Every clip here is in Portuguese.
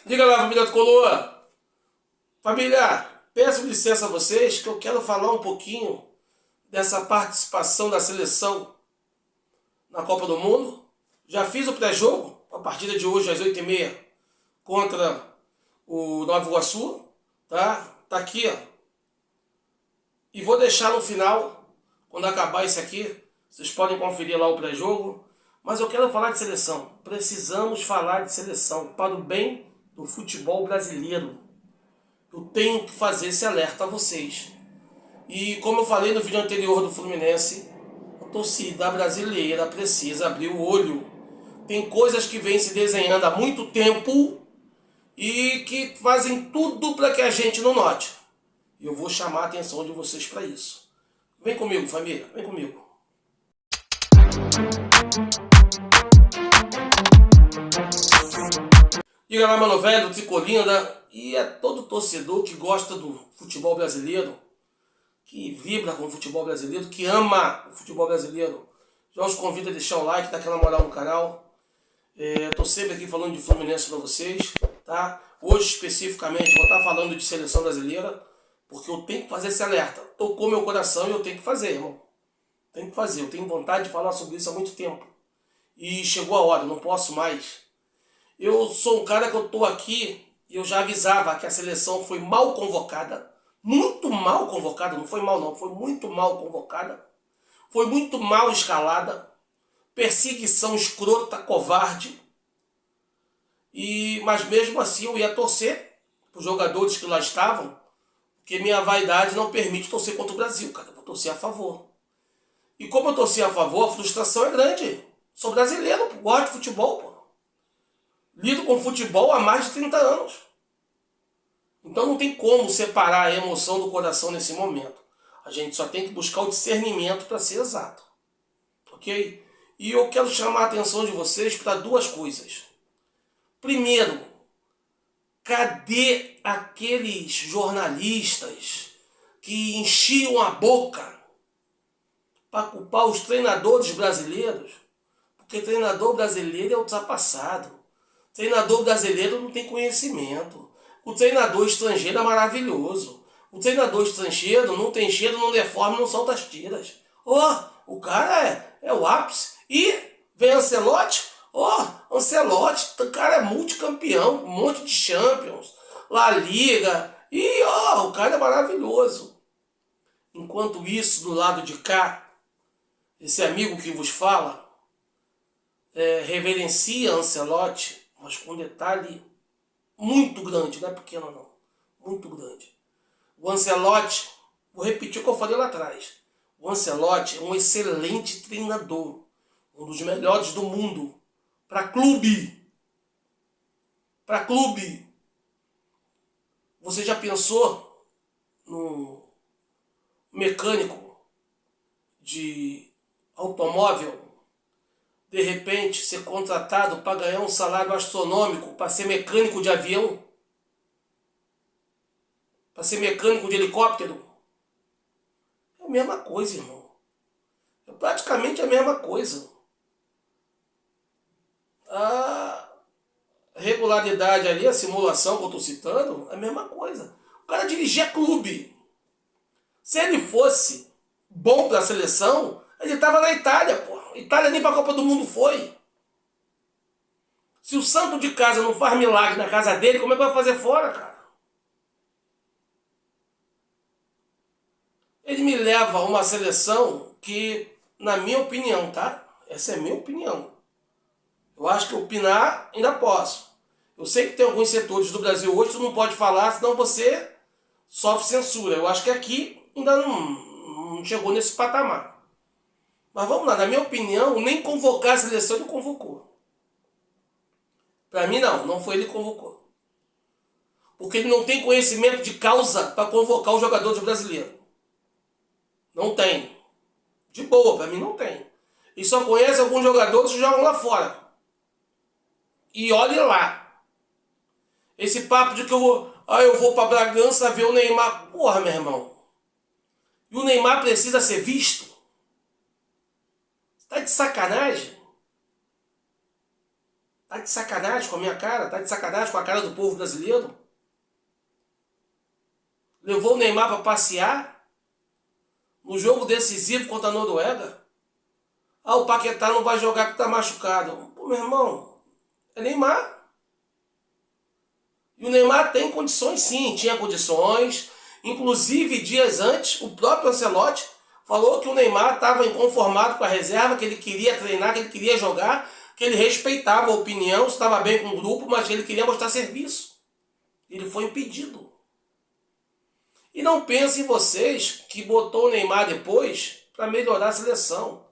Diga lá, família do Coloa. Família, peço licença a vocês que eu quero falar um pouquinho dessa participação da seleção na Copa do Mundo. Já fiz o pré-jogo, a partida de hoje às 8h30 contra o Nova Iguaçu. Tá aqui, ó. E vou deixar no final, quando acabar isso aqui, vocês podem conferir lá o pré-jogo. Mas eu quero falar de seleção. Precisamos falar de seleção para o bem do futebol brasileiro. Eu tenho que fazer esse alerta a vocês. E como eu falei no vídeo anterior do Fluminense, a torcida brasileira precisa abrir o olho. Tem coisas que vêm se desenhando há muito tempo e que fazem tudo para que a gente não note. E eu vou chamar a atenção de vocês para isso. Vem comigo, família, vem comigo. Diga lá, mano velho, Tricolinda, e é todo torcedor que gosta do futebol brasileiro, que vibra com o futebol brasileiro, que ama o futebol brasileiro. Já os convido a deixar o like, dar aquela moral no canal. Tô sempre aqui falando de Fluminense para vocês, tá? Hoje especificamente vou estar falando de seleção brasileira, porque eu tenho que fazer esse alerta. Tocou meu coração e eu tenho que fazer, irmão. Tenho que fazer, eu tenho vontade de falar sobre isso há muito tempo. E chegou a hora, não posso mais. Eu sou um cara que eu tô aqui e eu já avisava que a seleção foi mal convocada. Muito mal convocada, não foi mal não, foi muito mal convocada. Foi muito mal escalada. Perseguição escrota, covarde. Mas mesmo assim eu ia torcer para os jogadores que lá estavam, porque minha vaidade não permite torcer contra o Brasil, cara. Eu vou torcer a favor. E como eu torci a favor, a frustração é grande. Sou brasileiro, gosto de futebol, pô. Lido com futebol há mais de 30 anos. Então não tem como separar a emoção do coração nesse momento. A gente só tem que buscar o discernimento para ser exato. Ok? E eu quero chamar a atenção de vocês para duas coisas. Primeiro, cadê aqueles jornalistas que enchiam a boca para culpar os treinadores brasileiros? Porque treinador brasileiro é ultrapassado. Treinador brasileiro não tem conhecimento. O treinador estrangeiro é maravilhoso. O treinador estrangeiro não tem cheiro, não deforma, não solta as tiras. O cara é o ápice. E vem Ancelotti. Ancelotti, o cara é multicampeão, um monte de Champions, La Liga. E o cara é maravilhoso. Enquanto isso, do lado de cá, esse amigo que vos fala, reverencia Ancelotti, mas com um detalhe muito grande, não é pequeno não, muito grande. O Ancelotti, vou repetir o que eu falei lá atrás, o Ancelotti é um excelente treinador, um dos melhores do mundo, para clube. Para clube. Você já pensou num mecânico de automóvel de repente ser contratado para ganhar um salário astronômico, para ser mecânico de avião, para ser mecânico de helicóptero? É a mesma coisa, irmão. É praticamente a mesma coisa. A regularidade ali, a simulação que eu estou citando, é a mesma coisa. O cara dirigia clube. Se ele fosse bom para a seleção, ele estava na Itália, pô. Itália nem para a Copa do Mundo foi. Se o santo de casa não faz milagre na casa dele, como é que vai fazer fora, cara? Ele me leva a uma seleção que, na minha opinião, tá? Essa é a minha opinião. Eu acho que opinar ainda posso. Eu sei que tem alguns setores do Brasil hoje que tu não pode falar, senão você sofre censura. Eu acho que aqui ainda não chegou nesse patamar. Mas vamos lá, na minha opinião, nem convocar a seleção ele convocou. Para mim não foi ele que convocou. Porque ele não tem conhecimento de causa para convocar os jogadores brasileiros. Não tem. De boa, para mim não tem. E só conhece alguns jogadores que jogam lá fora. E olhe lá. Esse papo de que eu vou para Bragança ver o Neymar. Porra, meu irmão. E o Neymar precisa ser visto? Tá de sacanagem? Tá de sacanagem com a minha cara? Tá de sacanagem com a cara do povo brasileiro? Levou o Neymar para passear no jogo decisivo contra a Noruega? Ah, o Paquetá não vai jogar porque tá machucado. Pô, meu irmão, é Neymar. E o Neymar tem condições, sim, tinha condições. Inclusive, dias antes, o próprio Ancelotti falou que o Neymar estava inconformado com a reserva, que ele queria treinar, que ele queria jogar, que ele respeitava a opinião, estava bem com o grupo, mas que ele queria mostrar serviço. Ele foi impedido. E não pensem vocês que botou o Neymar depois para melhorar a seleção.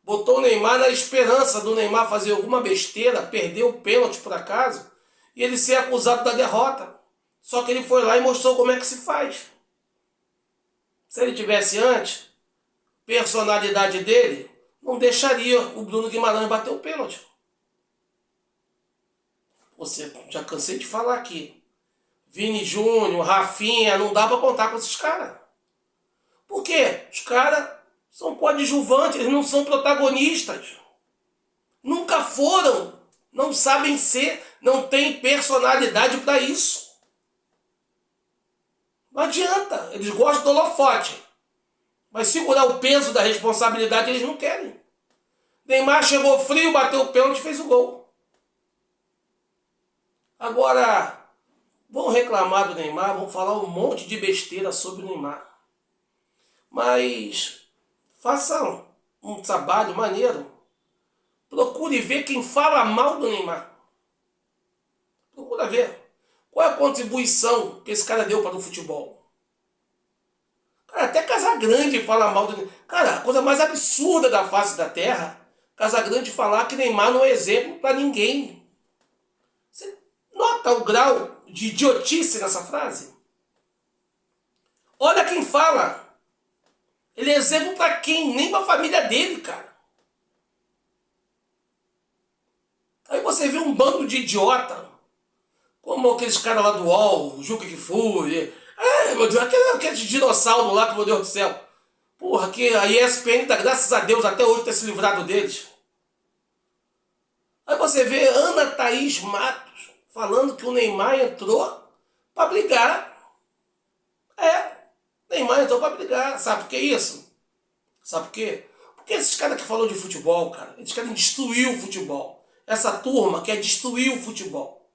Botou o Neymar na esperança do Neymar fazer alguma besteira, perder o pênalti por acaso, e ele ser acusado da derrota. Só que ele foi lá e mostrou como é que se faz. Se ele tivesse antes, personalidade dele, não deixaria o Bruno Guimarães bater o pênalti. Você, já cansei de falar aqui. Vini Júnior, Rafinha, não dá para contar com esses caras. Por quê? Os caras são coadjuvantes, eles não são protagonistas. Nunca foram, não sabem ser, não têm personalidade para isso. Não adianta, eles gostam do holofote. Mas segurar o peso da responsabilidade eles não querem. Neymar chegou frio, bateu o pênalti e fez o gol. Agora, vão reclamar do Neymar, vão falar um monte de besteira sobre o Neymar. Mas façam um trabalho maneiro. Procure ver quem fala mal do Neymar. Procura ver. Qual é a contribuição que esse cara deu para o futebol? Cara, até Casagrande fala mal do Neymar. Cara, a coisa mais absurda da face da terra, Casagrande falar que Neymar não é exemplo para ninguém. Você nota o grau de idiotice nessa frase? Olha quem fala. Ele é exemplo para quem? Nem para a família dele, cara. Aí você vê um bando de idiota, como aqueles caras lá do UOL, Juca Kfouri. Meu Deus, aquele dinossauro lá, que meu Deus do céu. Porra, que a ESPN tá, graças a Deus, até hoje ter se livrado deles. Aí você vê Ana Thaís Matos falando que o Neymar entrou para brigar. Neymar entrou para brigar. Sabe por que isso? Sabe por quê? Porque esses caras que falam de futebol, cara, eles querem destruir o futebol. Essa turma quer destruir o futebol.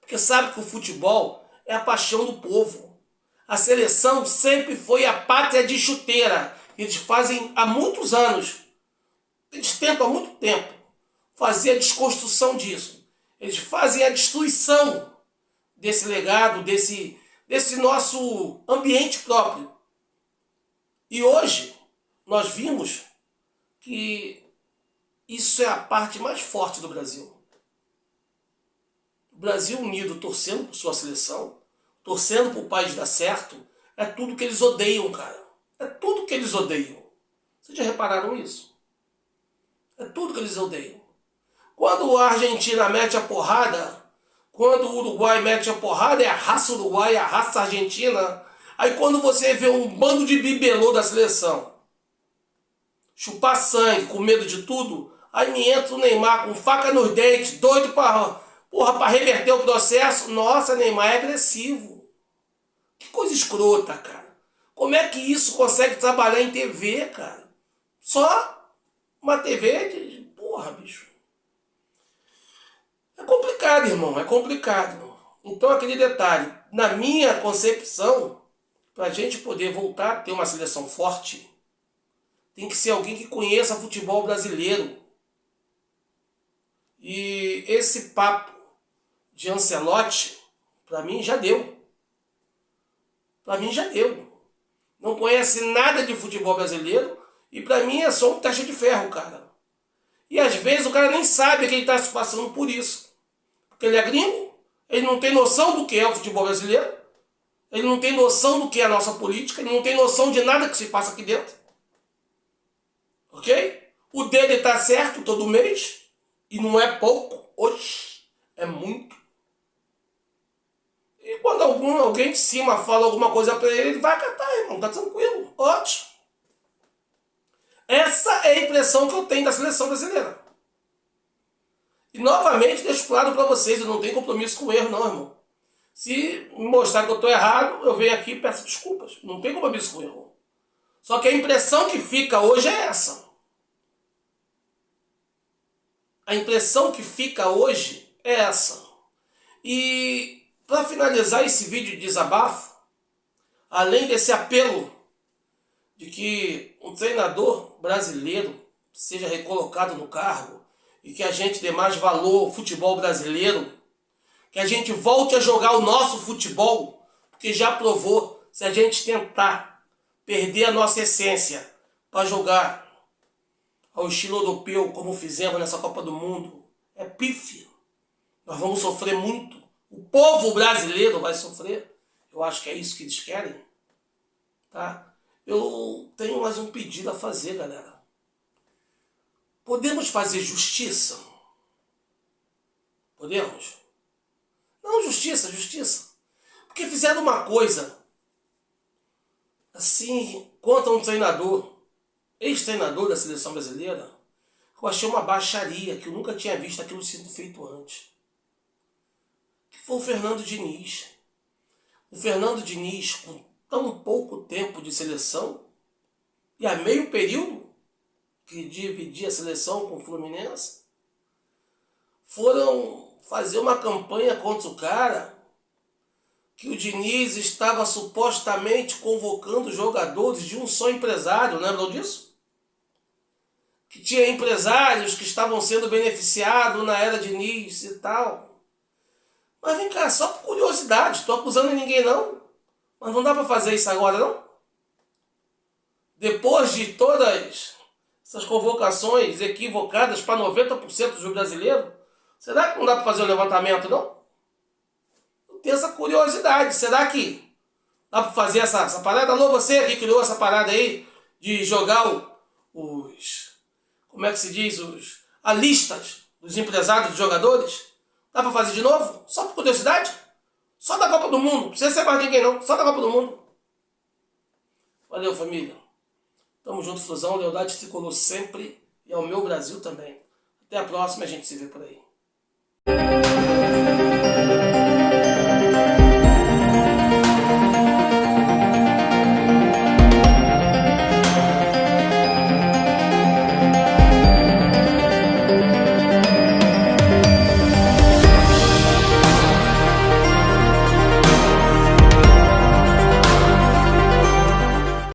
Porque sabe que o futebol é a paixão do povo. A seleção sempre foi a pátria de chuteira. Eles fazem há muitos anos. Eles tentam há muito tempo fazer a desconstrução disso. Eles fazem a destruição desse legado, desse nosso ambiente próprio. E hoje nós vimos que isso é a parte mais forte do Brasil. O Brasil unido, torcendo por sua seleção, torcendo para o país dar certo, é tudo que eles odeiam, cara. É tudo que eles odeiam. Vocês já repararam isso? É tudo que eles odeiam. Quando a Argentina mete a porrada, quando o Uruguai mete a porrada, é a raça uruguaia, a raça argentina. Aí quando você vê um bando de bibelô da seleção chupar sangue, com medo de tudo, aí me entra o Neymar com faca nos dentes, doido para reverter o processo. Nossa, Neymar é agressivo. Que coisa escrota, cara. Como é que isso consegue trabalhar em TV, cara? Só uma TV de... Porra, bicho. É complicado, irmão, é complicado. Então, aquele detalhe, na minha concepção, para a gente poder voltar a ter uma seleção forte, tem que ser alguém que conheça futebol brasileiro. E esse papo de Ancelotti, para mim já deu. Para mim já deu. Não conhece nada de futebol brasileiro e para mim é só um teste de ferro, cara. E às vezes o cara nem sabe que ele está se passando por isso. Porque ele é gringo, ele não tem noção do que é o futebol brasileiro, ele não tem noção do que é a nossa política, ele não tem noção de nada que se passa aqui dentro. Ok? O dele está certo todo mês, e não é pouco, hoje é muito. E quando alguém de cima fala alguma coisa para ele, ele vai acatar, irmão, tá tranquilo, ótimo. Essa é a impressão que eu tenho da seleção brasileira. E novamente deixo claro para vocês, eu não tenho compromisso com o erro não, irmão. Se me mostrar que eu estou errado, eu venho aqui e peço desculpas. Não tenho compromisso com o erro. Só que a impressão que fica hoje é essa. A impressão que fica hoje é essa. E para finalizar esse vídeo de desabafo, além desse apelo de que um treinador brasileiro seja recolocado no cargo e que a gente dê mais valor ao futebol brasileiro, que a gente volte a jogar o nosso futebol, porque já provou, se a gente tentar perder a nossa essência para jogar ao estilo europeu, como fizemos nessa Copa do Mundo, é pífio. Nós vamos sofrer muito. O povo brasileiro vai sofrer. Eu acho que é isso que eles querem. Tá? Eu tenho mais um pedido a fazer, galera. Podemos fazer justiça? Podemos? Não, justiça, justiça. Porque fizeram uma coisa assim contra um treinador, ex-treinador da seleção brasileira, eu achei uma baixaria, que eu nunca tinha visto aquilo sendo feito antes. Que foi o Fernando Diniz. O Fernando Diniz, com tão pouco tempo de seleção, e a meio período, que dividia a seleção com o Fluminense, foram fazer uma campanha contra o cara, que o Diniz estava supostamente convocando jogadores de um só empresário, lembram disso? Que tinha empresários que estavam sendo beneficiados na era Diniz e tal. Mas vem cá, só por curiosidade, estou acusando ninguém não, mas não dá para fazer isso agora não? Depois de todas essas convocações equivocadas para 90% dos brasileiros, será que não dá para fazer o levantamento não? Eu tenho essa curiosidade, será que dá para fazer essa parada? Alô, você que criou essa parada aí de jogar como é que se diz, a listas dos empresários dos jogadores? Dá para fazer de novo? Só por curiosidade? Só da Copa do Mundo, não precisa ser mais ninguém não, só da Copa do Mundo. Valeu, família. Tamo junto, Fusão, lealdade tricolor sempre e ao meu Brasil também. Até a próxima, a gente se vê por aí.